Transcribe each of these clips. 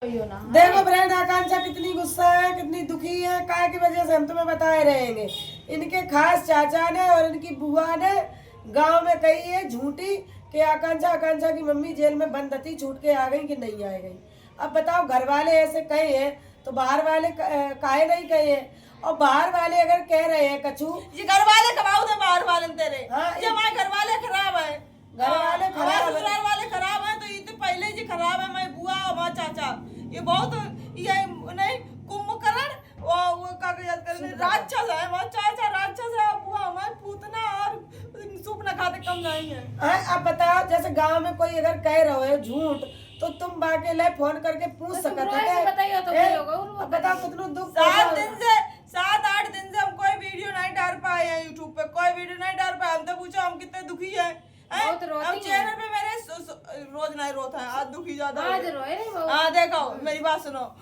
देखो फ्रेंड, आकांक्षा कितनी गुस्सा है, कितनी दुखी है, काय की वजह से हम तुम्हें बताए रहेंगे। इनके खास चाचा ने और इनकी बुआ ने गांव में कही है झूठी कि आकांक्षा की मम्मी जेल में बंद थी, छूट के आ गई कि नहीं आ गई। अब बताओ, घर वाले ऐसे कहे हैं तो बाहर वाले काहे नहीं कहे हैं? और बाहर वाले अगर कह रहे हैं कछू, ये घर वाले कमाऊ थे, बाहर वाले तेरे। हाँ, ये हमारे घर वाले खराब है, घर वाले खराब है, ससुराल वाले खराब है, तो ये तो पहले जी खराब है। मैं बुआ और हमारा चाचा ये बहुत ये नहीं कुंभकर्ण वो का राक्षस है। हमारा चाचा राक्षस है, बुआ हमारी पूतना और सूप न खाते कम नहीं है। अब बताओ, जैसे गांव में कोई अगर कह रहे हो झूठ तो तुम बाके ले फोन करके पूछ सकते हो। अब बताओ कितना दुख। 7-8 दिन से हम कोई वीडियो नहीं डाल पाए हैं यूट्यूब पे, कोई वीडियो नहीं डाल पाए। हम तो पूछो हम कितने दुखी हैं। अब चैनल पे मेरे रोज नहीं रोता है, आज दुखी ज्यादा। हाँ देखो मेरी बात सुनो,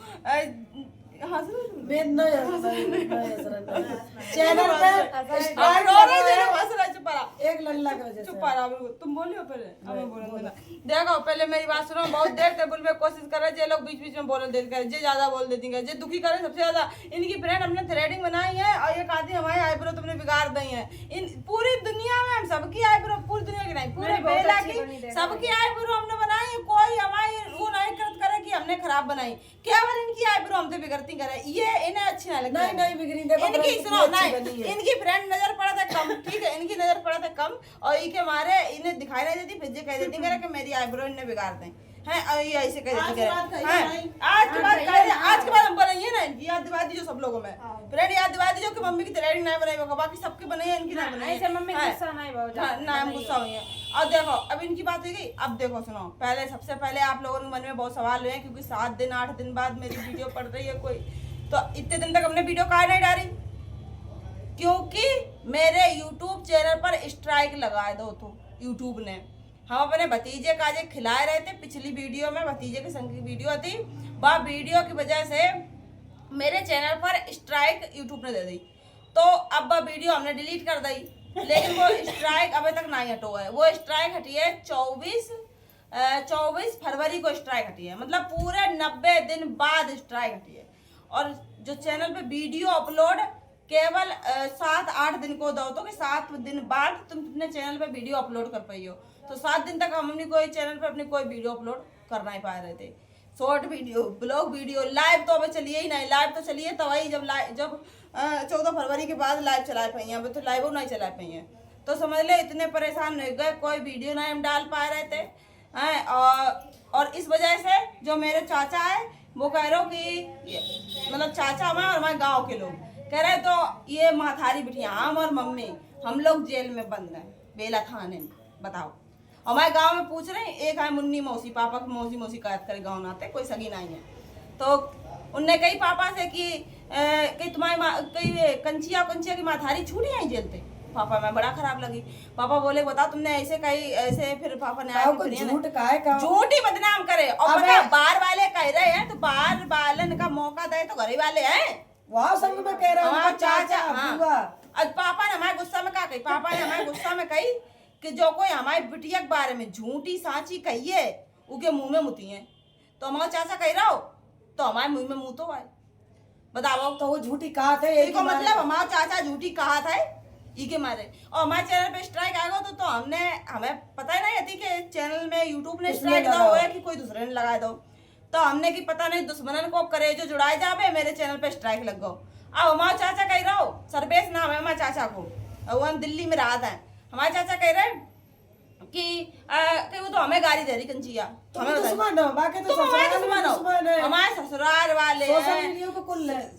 चैनल एक लल्ला की वजह से चुप रहा, तुम बोलियो पहले, हमें बोलने देना। देखो पहले मेरी बात सुनो, बहुत देर तक बोलने की कोशिश कर रहे, जे लोग बीच बीच में बोल देते करे, जे ज्यादा बोल देती है, जे दुखी करे सबसे ज्यादा। इनकी फ्रेंड हमने थ्रेडिंग बनाई है और ये कहती है हमारी आईब्रो तुमने बिगाड़ दी है। इन पूरी दुनिया में हम सबकी आईब्रो, पूरी दुनिया की नहीं, पूरे बेला की सबकी आईब्रो हमने बनाई है। कोई हमारी वो नहीं करे कि हमने खराब बनाई, केवल इनकी आईब्रो हमसे बिगड़ती करे, ये इन्हें अच्छी ना लगती। नहीं बिगड़ी, इनकी सुनो नहीं, इनकी फ्रेंड नजर पड़ा था कम, ठीक है, इनकी नजर पड़ा था कम और इनके मारे इन्हें दिखाई नहीं देती, फिर कह देती करे कि मेरी आईब्रो इन्हें बिगाड़ दें हैं, और ये ऐसे कह देती करे। आज के बाद हम बनाइए ना, याद दिवा दीजिए सब लोगों में, फ्रेंड याद दिवा दीजिए कि मम्मी की थ्रेडिंग नहीं बनाई होगा, बाकी सबकी बनाई है, इनकी नहीं बनाई है। मम्मी गुस्सा नहीं बहुत ना, हम गुस्सा हुई है। और देखो अब इनकी बात हो गई। अब देखो सुनो, पहले सबसे पहले आप लोगों के मन में बहुत सवाल हुए हैं क्योंकि 7 दिन 8 दिन बाद मेरी वीडियो पड़ रही है कोई, तो इतने दिन तक हमने वीडियो काहे नहीं डाली? क्योंकि मेरे YouTube चैनल पर स्ट्राइक लगाए दो तो YouTube ने। हम अपने भतीजे का जे खिलाए रहे थे, पिछली वीडियो में भतीजे के संग की वीडियो थी, वह वीडियो की वजह से मेरे चैनल पर स्ट्राइक YouTube ने दे दी, तो अब वह वीडियो हमने डिलीट कर दी, लेकिन वो स्ट्राइक अभी तक नहीं हटो है। वो स्ट्राइक हटी है 24 फरवरी को स्ट्राइक हटी है, मतलब पूरे 90 दिन बाद स्ट्राइक हटी है। और जो चैनल पे वीडियो अपलोड केवल 7-8 दिन को दो, तो कि 7 दिन बाद तुम अपने चैनल पे वीडियो अपलोड कर पाई हो, तो 7 दिन तक हम अपनी कोई चैनल पे अपनी कोई वीडियो अपलोड कर नहीं पा रहे थे। Short video, blog video, live तो अभी चलिए ही नहीं। लाइव तो चलिए तभी जब 14 फरवरी के बाद लाइव चला पाई हैं, अभी तो लाइव नहीं चला पाई हैं। तो समझ ले इतने परेशान हो गए, कोई वीडियो नहीं हम डाल पा रहे थे हैं। और इस वजह से जो मेरे चाचा है वो कह रहे हो कि मतलब चाचा मैं और हमारे गाँव के लोग कह रहे तो ये माथारी बिटिया हम और मम्मी हम लोग जेल में बंद हैं बेला थाने में। बताओ, हमारे गांव में पूछ रहे हैं, एक है मुन्नी मौसी, पापा की मौसी कैद करे गाँव ना आते, कोई सगी नहीं है, तो उनने कही पापा से कि तुम्हारी कंचिया की माथारी छूटी आई जेल थे। पापा में बड़ा खराब लगी। पापा बोले बताओ तुमने ऐसे कही ऐसे, फिर पापा ने झूठ ही बदनाम करे। और पता बाहर वाले कह रहे हैं तो बाहर वालन का मौका दे तो घर वाले हैं वहाँ संग में कह रहा हूँ चाचा। आज पापा ने हमारे गुस्सा में क्या कही, पापा ने हमारे गुस्सा में कही कि जो कोई हमारे बिटिया के बारे में झूठी सांची कही है उनके मुंह में मुती है, तो हमारा चाचा कह रहा हो तो हमारे मुंह में मुँह तो आए। बताओ तो वो झूठी कहा था, इसको मतलब हमारा चाचा झूठी कहा था ई के मारे। और हमारे चैनल पे स्ट्राइक आएगा तो हमें पता ही नहीं थी कि चैनल में यूट्यूब ने स्ट्राइक दो है कि कोई दूसरे ने लगाए दो, तो हमने की पता नहीं दुश्मनन को करे जो जुड़ाए जावे मेरे चैनल पे स्ट्राइक लग गो। अब हमारा चाचा कह रहा हो, सरबेश नाम है हमारे चाचा को, वो हम दिल्ली में रहा था। हमारे चाचा कह रहे कि वो तो हमें गाली दे रही कंचिया, हमें दुश्मन हो, बाकी तो हमारे ससुराल वाले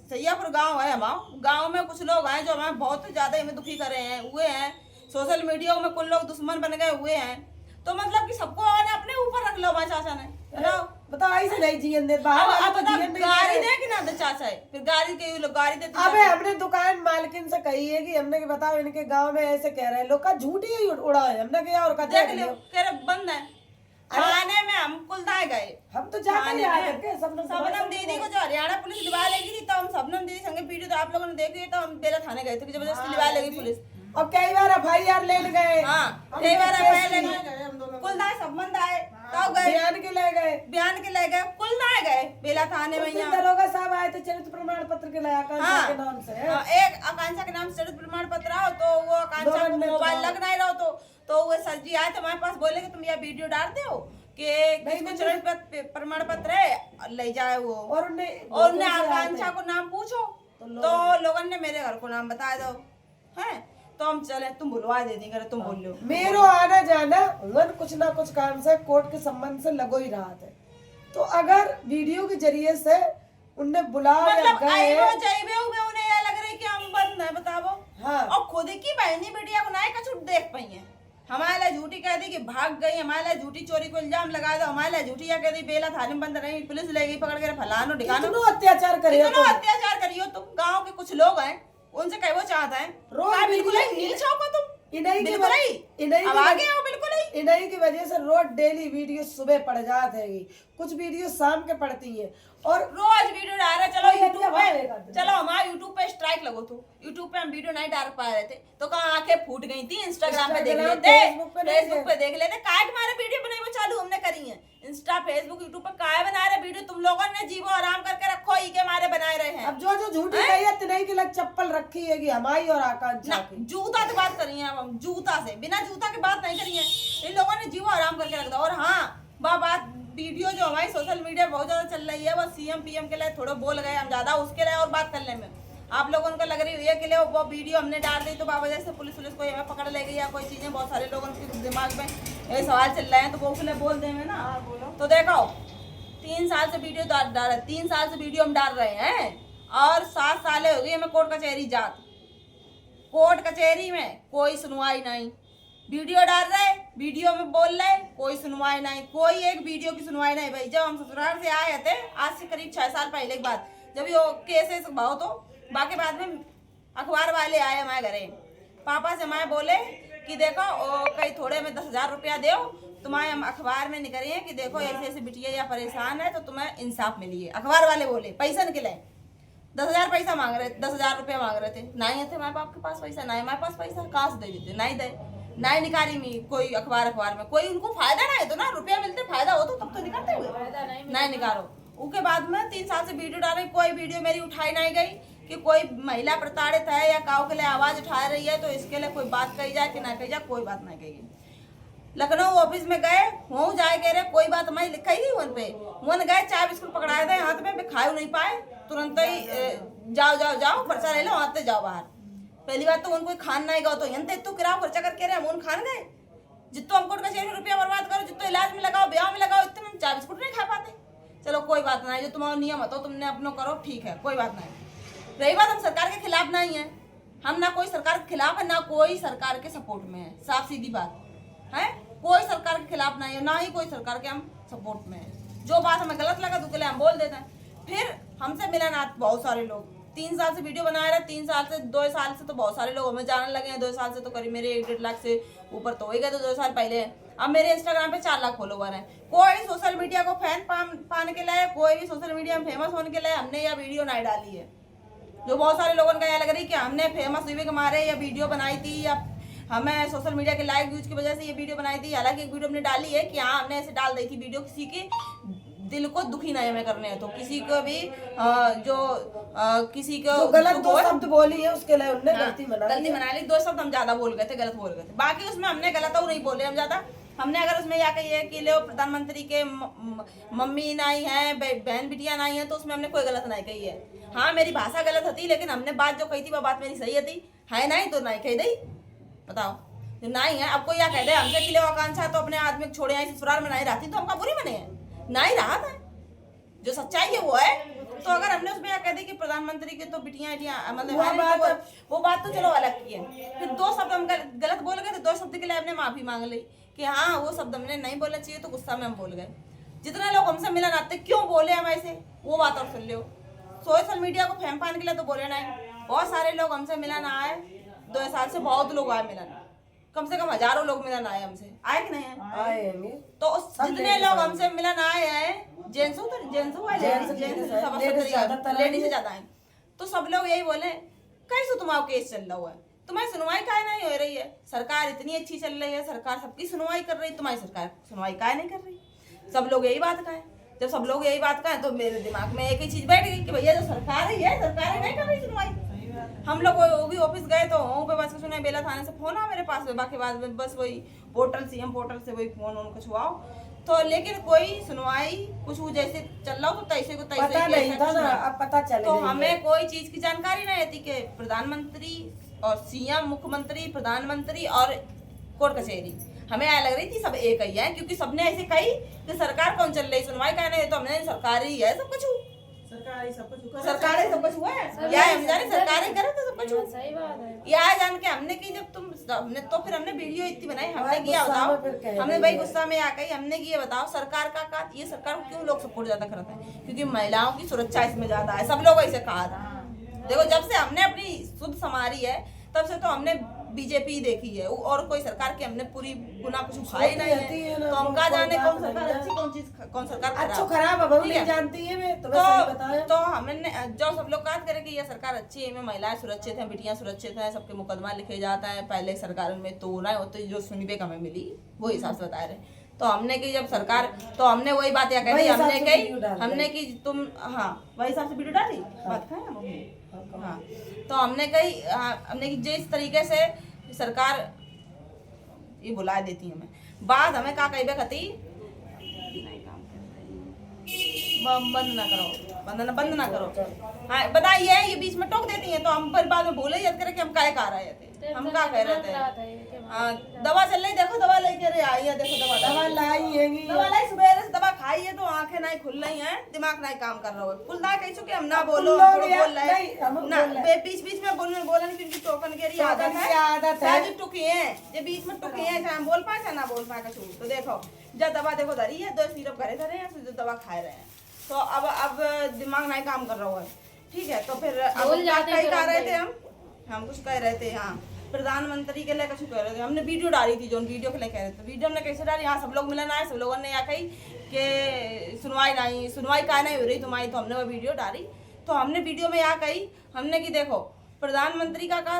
सैयापुर गांव है, हमारे गांव में कुछ लोग हैं जो हमें बहुत ज्यादा हमें दुखी करे हैं हुए हैं, सोशल मीडिया में कुछ लोग दुश्मन बन गए हुए हैं। तो मतलब कि सबको अपने ऊपर रख लो हमारे चाचा ने। बताओ ऐसे नहीं जियन दे, गाड़ी दे कि ना दे चाचा है, फिर गाड़ी दे। अबे हमने दुकान मालकिन से कही है कि हमने बताओ इनके गांव में ऐसे कह रहे हैं लोग का झूठी ही उड़ा है, हमने क्या और देख लियो कह रहे बंद है। थाने में हम कुलदाए गए, हम तो जाके सबनम दीदी को जो हरियाणा पुलिस लिवा लेगी थी, तो हम सबनम दीदी संगे वीडियो तो आप लोगों ने देखी, तो हम बेला थाने गए थे, जबरदस्ती लिवा लेगी पुलिस। और कई बार FIR ले गए, हाँ कई बार FIR ले गए, कुलदाए सब बंद आए। कब गए? बयान के ले गए, बयान के ले गए, कुल ना गए बेला थाने में। उस दिन यहाँ दरोगा साहब आए थे चरित्र प्रमाण पत्र के लिए आकांक्षा के नाम से। एक आकांक्षा के नाम से चरित्र प्रमाण पत्र आओ तो वो आकांक्षा को मोबाइल लग नहीं रहा तो वो सर जी आए थे हमारे पास, बोले कि तुम ये वीडियो डाल दो कि किसको चरित्र प्रमाण पत्र है ले जाए वो। और उनने आकांक्षा को नाम पूछो तो लोगों ने मेरे घर को नाम बता दो है, तो हम चले, तुम बुलवा दे दी करे, तुम बोल लो मेरो आना जाना उन कुछ ना कुछ काम से कोर्ट के संबंध से लगो ही रहा था। तो अगर वीडियो के जरिए से उनने बुला मतलब गए, आई वो जाइबे हुए उन्हें ये लग रहा है कि हम बंद है, बताओ। हाँ। और खुद की बहनी बेटिया को नाई कछुट देख पाई है, हमारे लिए झूठी कह दी कि भाग गई, हमारे लिए झूठी चोरी को इल्जाम लगा दो, हमारे लिए झूठी या कह दी बेला थाने में बंद रही, पुलिस ले गई पकड़ के फलानो ढिकानो। कितनो अत्याचार करियो कितनो अत्याचार करियो तुम। गांव के कुछ लोग हैं उनसे कहो चाहता है रोज बिल्कुल ही नीच हो तुम, इन्हीं की बिल्कुल ही अब आगे हो, बिल्कुल ही इन्हीं की वजह से रोज डेली वीडियो सुबह पड़ जाते हैं, कुछ वीडियो शाम के पड़ती है और रोज वीडियो डाल रहे। चलो तो यूट्यूब पे, भागेगा। चलो हमारा यूट्यूब पे स्ट्राइक लगो तो यूट्यूब पे हम वीडियो नहीं डाल पा रहे थे तो कहाँ आंखें फूट गई थी, इंस्टाग्राम पे देख लेते, फेसबुक पे देख लेते, काय तुम्हारे वीडियो बनाई वो चालू हमने करी है। इंस्टा फेसबुक यूट्यूब पे काय बना रहे वीडियो, तुम लोगों ने जीवो आराम करके रखो, ही के मारे बनाए रहे हैं। अब जो जो झूठी कही है तिनई के लग चप्पल रखी है हमारी और आकांक्षा की। जूता की बात करी है हम, जूता से, बिना जूता की बात नहीं करी है। इन लोगों ने जीवो आराम करके रख दिया। और हाँ बात वीडियो जो हमारी सोशल मीडिया बहुत ज्यादा चल रही है, वो सीएम पीएम के लिए थोड़ा बोल गए हम ज्यादा, उसके लिए और बात करने में आप लोगों को लग रही है कि लिए वो वीडियो हमने डाल दी तो बाबा जैसे पुलिस को हमें पकड़ ले गई या कोई चीजें, बहुत सारे लोगों के दिमाग में ये सवाल चल रहे हैं तो वो उसके लिए बोल देंगे ना। तो देखो 3 साल से वीडियो डाल रहे, 3 साल से वीडियो हम डाल रहे हैं और 7 साल हो गई हमें कोर्ट कचहरी जात, कोर्ट कचहरी में कोई सुनवाई नहीं। वीडियो डाल रहे, वीडियो में बोल रहे, कोई सुनवाई नहीं, कोई एक वीडियो की सुनवाई नहीं। भाई जब हम ससुराल से आए थे आज से करीब 6 साल पहले की बात, जब ये केस भाव तो बाकी बाद में अखबार वाले आए हमारे घरे, पापा से हमारे बोले कि देखो कहीं थोड़े में 10,000 रुपया दो, तुम्हारे हम अखबार में निकले हैं कि देखो ऐसे ऐसे बिटिया या परेशान है तो तुम्हें इंसाफ मिली है। अखबार वाले बोले पैसा निकले 10,000 पैसा मांग रहे, 10,000 रुपया मांग रहे थे, नहीं थे हमारे बाप के पास पैसा, नहीं हमारे पास पैसा, कहाँ से दे देते, नहीं दे, नहीं निकाली मी कोई अखबार में, कोई उनको फायदा ना है तो ना रुपया मिलते फायदा हो तो तब तो निकालते हुए नहीं निकालो। उसके बाद में 3 साल से वीडियो डाले, कोई वीडियो मेरी उठाई नहीं गई कि कोई महिला प्रताड़ित है या काऊ के लिए आवाज उठा रही है तो इसके लिए कोई बात कही जाए कि ना कही जाए, कोई बात नहीं कही। लखनऊ ऑफिस में गए, वहाँ जाए कह रहे कोई बात हमारी लिखाई थी वन पे, मन गए चाय बिस्कुट पकड़ाए थे हाथ में, खाए नहीं पाए, तुरंत ही जाओ पर्चा ले लो, हाथ से जाओ बाहर। पहली बात तो उनको खान नहीं गया तो यंते तो किराया खर्चा करके रहे हम खान गए, जितो हम कोर्ट कचहरी में रुपया बर्बाद करो, जितो इलाज में लगाओ, ब्याह में लगाओ, इतने हम चाय बिस्कुट नहीं खा पाते। चलो कोई बात नहीं, जो तुम्हारा नियम है तो तुमने अपना करो, ठीक है कोई बात नहीं। रही बात हम सरकार के खिलाफ नहीं है, हम ना कोई सरकार के खिलाफ है ना कोई सरकार के सपोर्ट में है, साफ सीधी बात है, कोई सरकार के खिलाफ नहीं है ना ही कोई सरकार के हम सपोर्ट में है। जो बात हमें गलत लगा तो के लिए हम बोल देते हैं। फिर हमसे मिलन आते बहुत सारे लोग, 3 साल से वीडियो बना रहे, 3 साल से 2 साल से तो बहुत सारे लोग हमें जानने लगे हैं, 2 साल से तो करीब मेरे 1-1.5 लाख से ऊपर तो हो गए तो 2 साल पहले। अब मेरे इंस्टाग्राम पे 4 लाख फॉलोवर हैं। कोई सोशल मीडिया को फैन पाने के लिए, कोई भी सोशल मीडिया में फेमस होने के लिए हमने यह वीडियो नहीं डाली है। जो बहुत सारे लोगों को यह लग रही कि हमने फेमस हुए के मारे या वीडियो बनाई थी या हमें सोशल मीडिया के लाइक व्यूज की वजह से ये वीडियो बनाई थी, हालांकि एक वीडियो हमने डाली है कि हाँ हमने ऐसे डाल दी थी वीडियो, किसी के दिल को दुखी नहीं हमें करने हैं तो किसी को भी किसी को जो गलत 2 शब्द बोली है उसके लिए उन्होंने गलती बना ली, 2 शब्द हम ज्यादा बोल गए थे, गलत बोल गए थे, बाकी उसमें हमने गलत नहीं बोले हम ज्यादा। हमने अगर उसमें यह कही है कि लो प्रधानमंत्री के मम्मी नहीं है, बहन बिटिया नहीं है, तो उसमें हमने कोई गलत नहीं कही है। हाँ मेरी भाषा गलत थी लेकिन हमने बात जो कही थी वो बात मेरी सही थी, है नहीं तो नहीं कही दी, बताओ जो नहीं है। अब कोई क्या कह दे हमसे कि लो आकांक्षा तो अपने आदमी छोड़े हैं ससुराल में नहीं रहती तो हमका बुरी बने हैं, नहीं रहा था, जो सच्चाई है वो है। तो अगर हमने उसमें यह कह दी कि प्रधानमंत्री की तो बिटियां मतलब वो बात तो चलो अलग की है। फिर 2 शब्द हम गलत बोल गए तो 2 शब्द के लिए हमने माफी मांग ली कि हाँ वो शब्द हमने नहीं बोलना चाहिए, तो गुस्सा में हम बोल गए। जितने लोग हमसे मिलन आते क्यों बोले हम ऐसे, वो बात और सुन लो। सोशल मीडिया को फेम पाने के लिए तो बोले नहीं, बहुत सारे लोग हमसे मिलन आए, 2 साल से बहुत लोग आए मिलन, कम से कम हजारों लोग मिलन आए हमसे, आए कि नहीं आए? तो जितने लोग हमसे मिलन आए हैं जेंट्स लेडीज से ज्यादा है, तो सब लोग यही बोले कैसे तुम्हारा केस चल रहा है, तुम्हारी सुनवाई काहे नहीं हो रही है, सरकार इतनी अच्छी चल रही है, सरकार सबकी सुनवाई कर रही है, तुम्हारी सरकार सुनवाई काहे नहीं कर रही। सब लोग यही बात कहें। जब सब लोग यही बात कहें तो मेरे दिमाग में एक ही चीज बैठ गई कि भैया जो सरकार है सरकार नहीं कर रही सुनवाई। हम लोग वो भी ऑफिस गए तो वहाँ पे बस सुना बेला थाने से फोन आ मेरे पास में, बाकी बाद में बस वही पोर्टल सीएम पोर्टल से वही फोन उनको छुआओ तो, लेकिन कोई सुनवाई कुछ वो जैसे चल रहा हो तो तैसे को तैसे पता नहीं था ना, अब पता चले तो हमें कोई चीज की जानकारी नहीं रहती कि प्रधानमंत्री और सीएम, मुख्यमंत्री, प्रधानमंत्री और कोर्ट कचहरी हमें आया लग रही थी सब एक ही है, क्योंकि सबने ऐसे कही कि सरकार कौन चल रही सुनवाई कहने तो हमने सरकार ही है सब कुछ, सरकार ही सब कुछ हुआ है या हम जाने सरकार ही करे तो सब कुछ सही बात है। या जान के हमने की जब तुम हमने तो फिर हमने वीडियो इतनी बनाई हमने किया बताओ, हमने भाई गुस्सा में आ गई हमने की ये बताओ सरकार का ये सरकार को क्यों लोग सपोर्ट ज्यादा करते हैं, क्योंकि महिलाओं की सुरक्षा इसमें ज्यादा है, सब लोग ऐसे कहा था। देखो जब से हमने अपनी शुद्ध संवारी है तब से तो हमने बीजेपी देखी है और कोई सरकार की हमने पूरी गुना कुछ उठाई नहीं है, तो हम कहा जाने कौन सरकार अच्छी कौन चीज कौन सरकार अच्छा खराब है, नहीं जानती है मैं तो सही बताया। तो हमने जो सब लोग बात करें कि ये सरकार अच्छी है, महिलाएं सुरक्षित हैं, बेटियां सुरक्षित हैं, सबके मुकदमा लिखे जाता है, पहले सरकार में तो ना होते जो सुनबे हमें मिली वो हिसाब से बता रहे। तो हमने की जब सरकार तो हमने वही बात या कही हमने की तुम हाँ वही हिसाब से वीडियो डाली बात खाए हाँ, तो हमने कही हमने जिस तरीके से सरकार ये बुला देती हमें बात हमें का कही खती बंद ना करो हाँ बताइए, ये बीच में टोक देती है तो हम पर बाद में बोले याद करें कि हम काय कह रहे थे, हम क्या कह रहे थे। दवा चल रही देखो दवा लेके रे आई है, देखो दवा लाई है, दवा लाई सुबह से दवा खाई है तो आंखें नहीं खुल रही हैं, दिमाग नहीं काम कर रहा है, कुल ना कह चुके हम ना बोलो बोल रहे ना बीच बीच में बोलन क्योंकि टोकन के लिए आदत है टुकी है ये बीच में टुकी है, चाहे बोल पाए चाहे ना बोल पाए कछु। तो देखो जब दवा देखो धरी है 2 सिरप घरे धरे हैं जो दवा खाए रहे हैं, तो अब दिमाग नहीं काम कर रहा है, ठीक है। तो फिर अब कहीं कह रहे थे हम कुछ कह रहे थे हाँ प्रधानमंत्री के लिए कुछ कह रहे थे, हमने वीडियो डाली थी जो वीडियो के लिए कह रहे थे, वीडियो हमने कैसे डाली, यहाँ सब लोग मिलन आए, सब लोगों ने यहाँ कही कि सुनवाई का नहीं हो रही तुम्हारी, तो हमने वो वीडियो डाली। तो हमने वीडियो में यहाँ कही हमने कि देखो प्रधानमंत्री का कहा,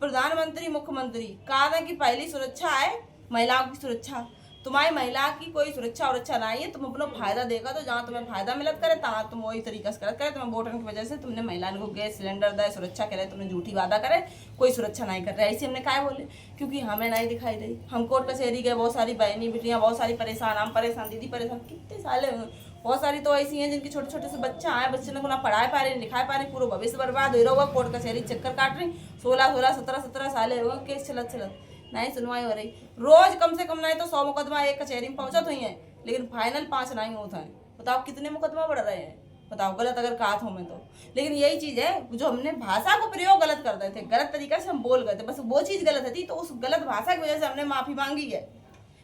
प्रधानमंत्री मुख्यमंत्री कहा कि पहली सुरक्षा है महिलाओं की सुरक्षा, तुम्हारी महिला की कोई सुरक्षा और अच्छा नहीं है, तुम अपना फायदा देगा तो जहाँ तुम्हें फायदा मिलत करे तहाँ तुम वही तरीका से करत करे, तुम्हें वोटन की वजह से तुमने महिलाओं को गैस सिलेंडर दे सुरक्षा करे, तुमने झूठी वादा करे कोई सुरक्षा नहीं कर रहे, ऐसे हमने क्या बोले क्योंकि हमें नहीं दिखाई दी, हम कोर्ट कचहरी गए, बहुत सारी बहनी बेटियाँ बहुत सारी परेशान, हम परेशान, दीदी परेशान, कितने साले बहुत सारी तो ऐसी हैं जिनके छोटे छोटे से बच्चा आए, बच्चे ने को ना पढ़ाई पा रहे लिखाई पा रहे, पूरा भविष्य बर्बाद हो रहा होगा, कोर्ट कचहरी चक्कर काट रही, 16 साले होगा केस चलत नहीं सुनवाई हो रही, रोज कम से कम नहीं तो 100 मुकदमा एक कचहरी में पहुंचत हुई है, लेकिन फाइनल 5 नहीं होता है। बताओ कितने मुकदमा बढ़ रहे हैं, बताओ गलत अगर कहा हो मैं तो। लेकिन यही चीज है जो हमने भाषा को प्रयोग गलत कर रहे थे, गलत तरीका से हम बोल गए थे, बस वो चीज गलत थी तो उस गलत भाषा की वजह से हमने माफी मांगी है,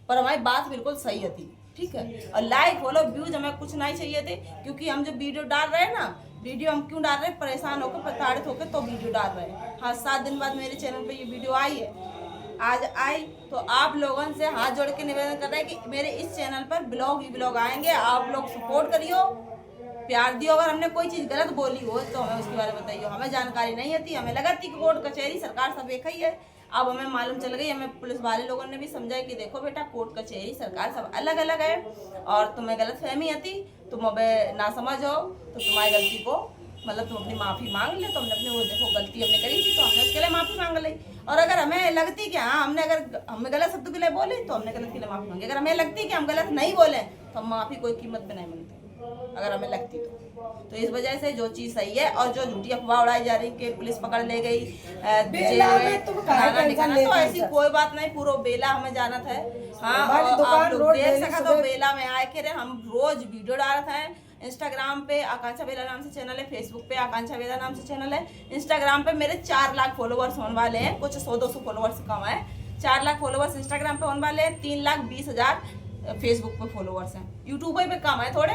पर हमारी बात बिल्कुल सही थी, ठीक है। और लाइक फॉलो व्यूज हमें कुछ नहीं चाहिए थे, क्योंकि हम जो वीडियो डाल रहे हैं ना, वीडियो हम क्यों डाल रहे हैं, परेशान होकर प्रताड़ित होकर तो वीडियो डाल रहे हैं। हाँ 7 दिन बाद मेरे चैनल पे ये वीडियो आई है, आज आई तो आप लोगों से हाथ जोड़ के निवेदन कर रहे हैं कि मेरे इस चैनल पर ब्लॉग ही ब्लॉग आएंगे, आप लोग सपोर्ट करियो, प्यार दियो, अगर हमने कोई चीज़ गलत बोली हो तो हमें उसके बारे में बताइए, हमें जानकारी नहीं आती, हमें लगा थी कि कोर्ट कचहरी सरकार सब एक ही है, अब हमें मालूम चल गई, हमें पुलिस वाले लोगों ने भी समझाया कि देखो बेटा कोर्ट कचहरी सरकार सब अलग अलग है, और तुम्हें गलत फहमी आती, तुम अब ना समझ हो तो तुम्हारी गलती को मतलब तुम अपनी माफ़ी मांग ले, तो हमने अपने वो देखो गलती हमने करी थी तो हमने उसके लिए माफ़ी मांग ली, और अगर हमें लगती कि हाँ हमने अगर हमें गलत शब्द के लिए बोले तो हमने गलत के लिए माफ़ी मांगी, अगर हमें लगती कि हम गलत नहीं बोले तो हम माफ़ी कोई कीमत पे नहीं मांगते, अगर हमें लगती तो इस वजह से जो चीज़ सही है और जो झूठी अफवाह उड़ाई जा रही कि पुलिस पकड़ ले गई तो ऐसी कोई बात नहीं, पूरा बेला हमें जाना था। हाँ आप लोग देख सका तो बेला में आए के हम रोज वीडियो डाल रहे हैं, इंस्टाग्राम पे आकांक्षा बेला नाम से चैनल है, फेसबुक पे आकांक्षा बेला नाम से चैनल है, इंस्टाग्राम पे मेरे 4 लाख फॉलोवर्स होने वाले हैं, कुछ 100-200 फॉलोवर्स कम है, 4 लाख फॉलोवर्स इंस्टाग्राम पे होने वाले हैं, 3,20,000 फेसबुक पे फॉलोवर्स हैं, यूट्यूब पे कम है थोड़े,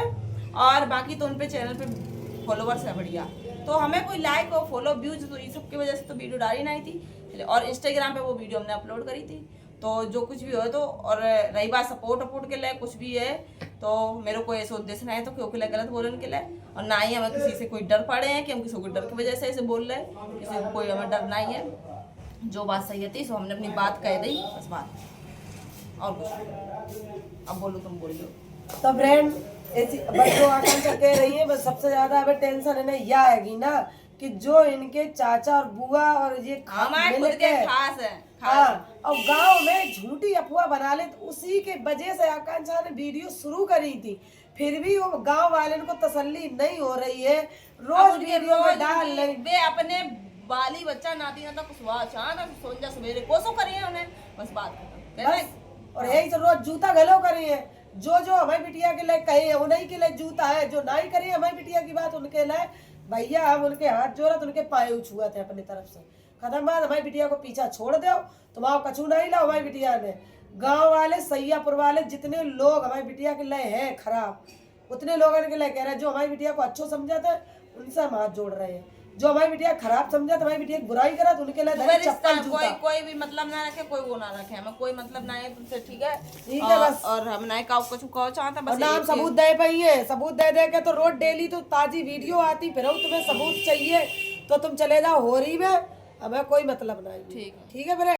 और बाकी तो उन पे चैनल पे फॉलोवर्स है बढ़िया। तो हमें कोई लाइक और फॉलो व्यूज तो ये सब की वजह से तो वीडियो डाली नहीं थी, और इंस्टाग्राम पे वो वीडियो हमने अपलोड करी थी, तो जो कुछ भी हो तो, और रही बात सपोर्ट के लिए कुछ भी है तो मेरे को ऐसा उद्देश्य नहीं है तो क्यों के लिए गलत बोलने के लिए, और ना ही हमें किसी से कोई डर पड़े हैं कि हम किसी को डर की वजह से ऐसे बोल रहे हैं, किसी को कोई हमें डर नहीं है, जो बात सही थी सो हमने अपनी बात कह दी बस बात, और कुछ अब बोलो तुम बोल दो। तो फ्रेंड बस जो आकांक्षा कह रही है, बस सबसे ज्यादा अभी टेंशन इन्हें यह आएगी ना कि जो इनके चाचा और बुआ और ये हमारे मिल खुद के के खास है। हाँ, और गांव में झूठी अफवाह बना ले, तो उसी के वजह से आकांक्षा ने वीडियो शुरू करी थी। फिर भी वो गांव वाले को तसल्ली नहीं हो रही है, रोज वीडियो में डाल रही। वे अपने बाली बच्चा नाती ना कुछ सोचा सवेरे कोसो करिए उन्हें, बस बात खत्म। बस, और यही से रोज जूता गलो करी है। जो जो हमारी बिटिया के लिए कहे उन्हीं के लिए जूता है, जो नहीं करी हमारी बिटिया की बात उनके लिए भैया हम उनके हाथ जोड़ा तो उनके पाए छुआ थे अपनी तरफ से। खत्म बात, हमारी बिटिया को पीछा छोड़ दो, तुम्हारा कछू नहीं ला हमारी बिटिया ने। गांव वाले सैयापुर वाले जितने लोग हमारी बिटिया के लिए हैं खराब, उतने लोगों के लिए कह रहे हैं। जो हमारी बिटिया को अच्छो समझा था उनसे हम हाथ जोड़ रहे हैं, जो हमारी बिटिया खराब समझा था, हमारी बिटिया की बुराई करा तो उनके लिए चप्पल जूता। कोई भी मतलब ना रखे, कोई वो ना रखे, हमें कोई मतलब ना है तुमसे, ठीक है? ठीक है बस। और हम नहीं कुछ कहो चाहता बस नाम सबूत दे पाई है, सबूत दे दे के तो रोज डेली तो ताजी वीडियो आती, फिर तुम्हें सबूत चाहिए तो तुम चले जाओ होरी में, हमें कोई मतलब नहीं। ठीक है। ठीक है मेरे